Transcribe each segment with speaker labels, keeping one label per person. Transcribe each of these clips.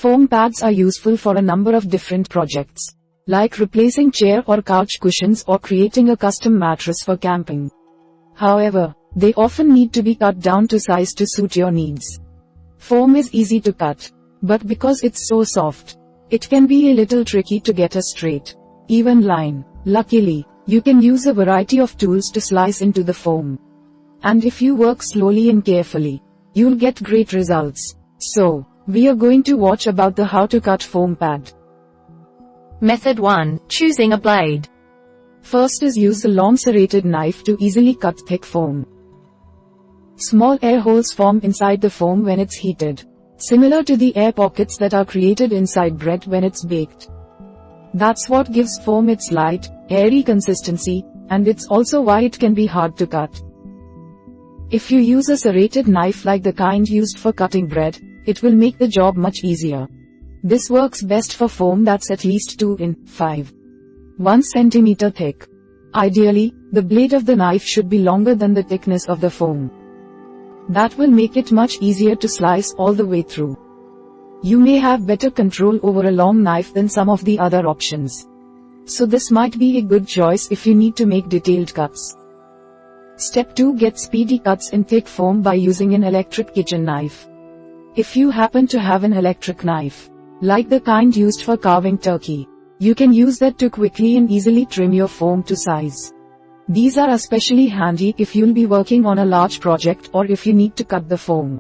Speaker 1: Foam pads are useful for a number of different projects, like replacing chair or couch cushions or creating a custom mattress for camping. However, they often need to be cut down to size to suit your needs. Foam is easy to cut, but because it's so soft, it can be a little tricky to get a straight, even line. Luckily, you can use a variety of tools to slice into the foam. And if you work slowly and carefully, you'll get great results. So, we are going to watch about the how to cut foam pad.
Speaker 2: Method 1. Choosing a blade.
Speaker 1: First is use a long serrated knife to easily cut thick foam. Small air holes form inside the foam when it's heated, similar to the air pockets that are created inside bread when it's baked. That's what gives foam its light, airy consistency, and it's also why it can be hard to cut. If you use a serrated knife like the kind used for cutting bread, it will make the job much easier. This works best for foam that's at least 2 in 5. 1 centimeter thick. Ideally, the blade of the knife should be longer than the thickness of the foam. That will make it much easier to slice all the way through. You may have better control over a long knife than some of the other options. So this might be a good choice if you need to make detailed cuts. Step 2. Get speedy cuts in thick foam by using an electric kitchen knife. If you happen to have an electric knife, like the kind used for carving turkey, you can use that to quickly and easily trim your foam to size. These are especially handy if you'll be working on a large project or if you need to cut the foam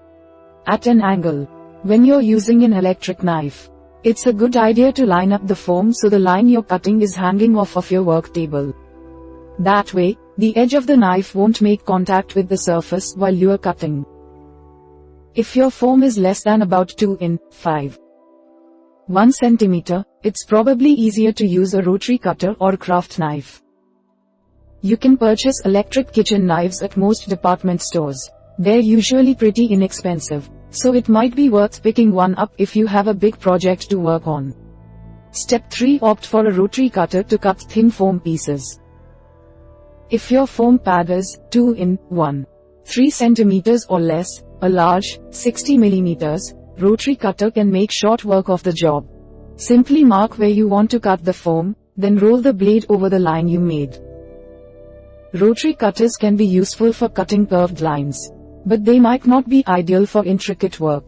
Speaker 1: at an angle. When you're using an electric knife, it's a good idea to line up the foam so the line you're cutting is hanging off of your work table. That way, the edge of the knife won't make contact with the surface while you are cutting. If your foam is less than about 2 in 5. 1 centimeter, it's probably easier to use a rotary cutter or craft knife. You can purchase electric kitchen knives at most department stores. They're usually pretty inexpensive, so it might be worth picking one up if you have a big project to work on. Step 3. Opt for a rotary cutter to cut thin foam pieces. If your foam pad is 2 in 1. 3 centimeters or less, a large, 60 millimeters, rotary cutter can make short work of the job. Simply mark where you want to cut the foam, then roll the blade over the line you made. Rotary cutters can be useful for cutting curved lines, but they might not be ideal for intricate work.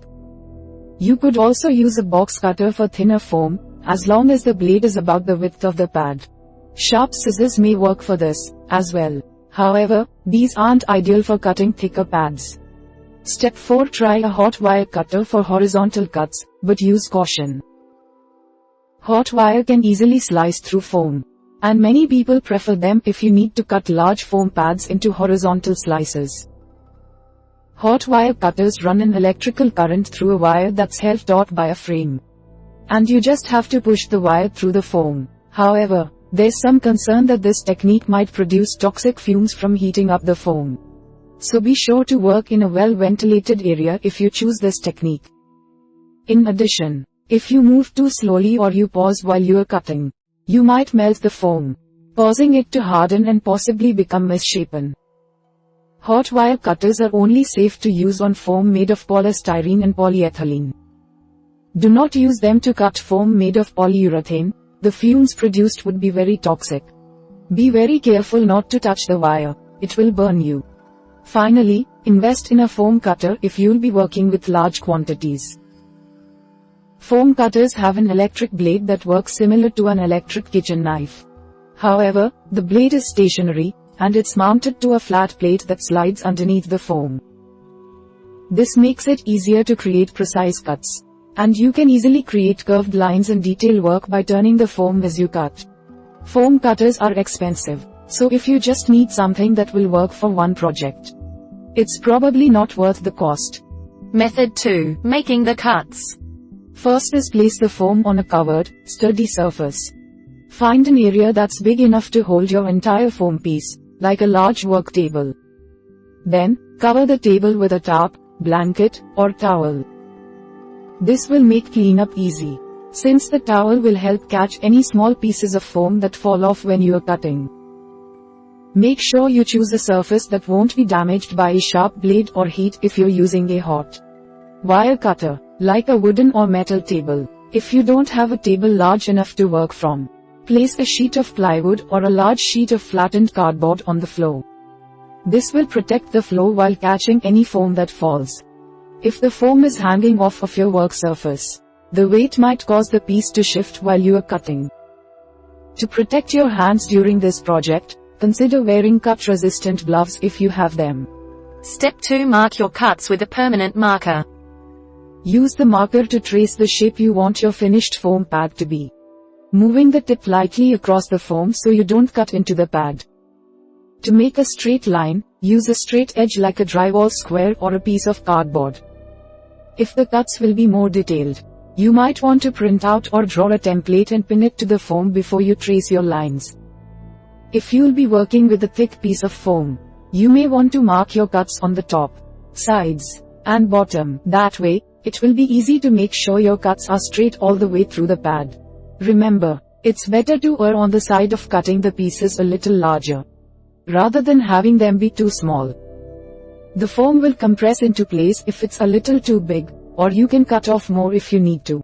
Speaker 1: You could also use a box cutter for thinner foam, as long as the blade is about the width of the pad. Sharp scissors may work for this, as well. However, these aren't ideal for cutting thicker pads. Step 4. Try a hot wire cutter for horizontal cuts, but use caution. Hot wire can easily slice through foam, and many people prefer them if you need to cut large foam pads into horizontal slices. Hot wire cutters run an electrical current through a wire that's held taut by a frame. And you just have to push the wire through the foam. However, there's some concern that this technique might produce toxic fumes from heating up the foam. So be sure to work in a well-ventilated area if you choose this technique. In addition, if you move too slowly or you pause while you are cutting, you might melt the foam, causing it to harden and possibly become misshapen. Hot wire cutters are only safe to use on foam made of polystyrene and polyethylene. Do not use them to cut foam made of polyurethane. The fumes produced would be very toxic. Be very careful not to touch the wire, it will burn you. Finally, invest in a foam cutter if you'll be working with large quantities. Foam cutters have an electric blade that works similar to an electric kitchen knife. However, the blade is stationary, and it's mounted to a flat plate that slides underneath the foam. This makes it easier to create precise cuts, and you can easily create curved lines and detail work by turning the foam as you cut. Foam cutters are expensive, so if you just need something that will work for one project, it's probably not worth the cost.
Speaker 2: Method 2. Making the cuts.
Speaker 1: First is place the foam on a covered, sturdy surface. Find an area that's big enough to hold your entire foam piece, like a large work table. Then, cover the table with a tarp, blanket, or towel. This will make cleanup easy, since the towel will help catch any small pieces of foam that fall off when you are cutting. Make sure you choose a surface that won't be damaged by a sharp blade or heat if you're using a hot wire cutter, like a wooden or metal table. If you don't have a table large enough to work from, place a sheet of plywood or a large sheet of flattened cardboard on the floor. This will protect the floor while catching any foam that falls. If the foam is hanging off of your work surface, the weight might cause the piece to shift while you are cutting. To protect your hands during this project, consider wearing cut-resistant gloves if you have them.
Speaker 2: Step 2. Mark your cuts with a permanent marker.
Speaker 1: Use the marker to trace the shape you want your finished foam pad to be, moving the tip lightly across the foam so you don't cut into the pad. To make a straight line, use a straight edge like a drywall square or a piece of cardboard. If the cuts will be more detailed, you might want to print out or draw a template and pin it to the foam before you trace your lines. If you'll be working with a thick piece of foam, you may want to mark your cuts on the top, sides, and bottom. That way, it will be easy to make sure your cuts are straight all the way through the pad. Remember, it's better to err on the side of cutting the pieces a little larger, rather than having them be too small. The foam will compress into place if it's a little too big, or you can cut off more if you need to.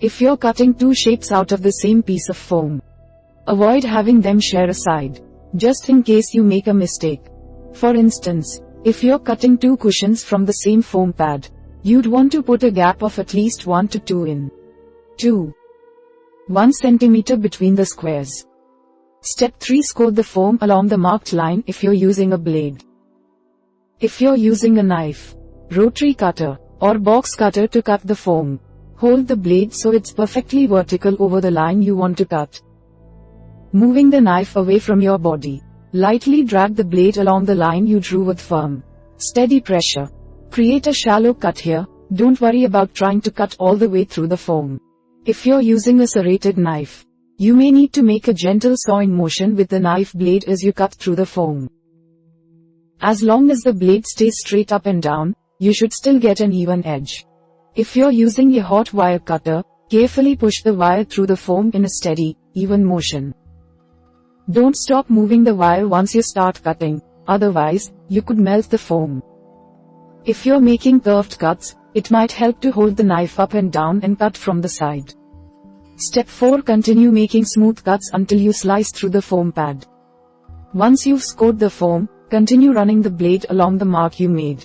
Speaker 1: If you're cutting two shapes out of the same piece of foam, avoid having them share a side, just in case you make a mistake. For instance, if you're cutting two cushions from the same foam pad, you'd want to put a gap of at least 1 to 1 centimeter between the squares. Step 3. Score the foam along the marked line if you're using a blade. If you're using a knife, rotary cutter, or box cutter to cut the foam, hold the blade so it's perfectly vertical over the line you want to cut. Moving the knife away from your body, lightly drag the blade along the line you drew with firm, steady pressure. Create a shallow cut here. Don't worry about trying to cut all the way through the foam. If you're using a serrated knife, you may need to make a gentle sawing motion with the knife blade as you cut through the foam. As long as the blade stays straight up and down, you should still get an even edge. If you're using a hot wire cutter, carefully push the wire through the foam in a steady, even motion. Don't stop moving the wire once you start cutting, otherwise, you could melt the foam. If you're making curved cuts, it might help to hold the knife up and down and cut from the side. Step 4. Continue making smooth cuts until you slice through the foam pad. Once you've scored the foam, continue running the blade along the mark you made.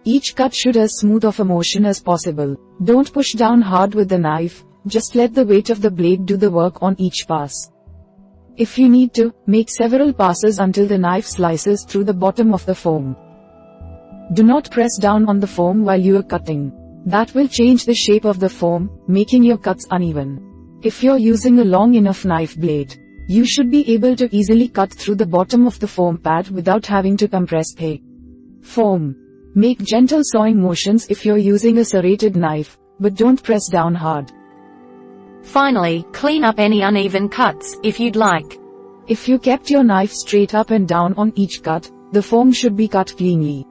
Speaker 1: Each cut should as smooth of a motion as possible. Don't push down hard with the knife, just let the weight of the blade do the work on each pass. If you need to, make several passes until the knife slices through the bottom of the foam. Do not press down on the foam while you are cutting. That will change the shape of the foam, making your cuts uneven. If you're using a long enough knife blade, you should be able to easily cut through the bottom of the foam pad without having to compress the foam. Make gentle sawing motions if you're using a serrated knife, but don't press down hard.
Speaker 2: Finally, clean up any uneven cuts, if you'd like.
Speaker 1: If you kept your knife straight up and down on each cut, the foam should be cut cleanly.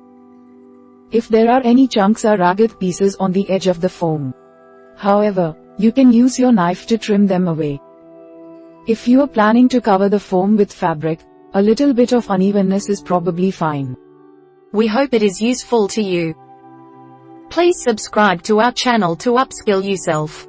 Speaker 1: If there are any chunks or ragged pieces on the edge of the foam, however, you can use your knife to trim them away. If you are planning to cover the foam with fabric, a little bit of unevenness is probably fine.
Speaker 2: We hope it is useful to you. Please subscribe to our channel to upskill yourself.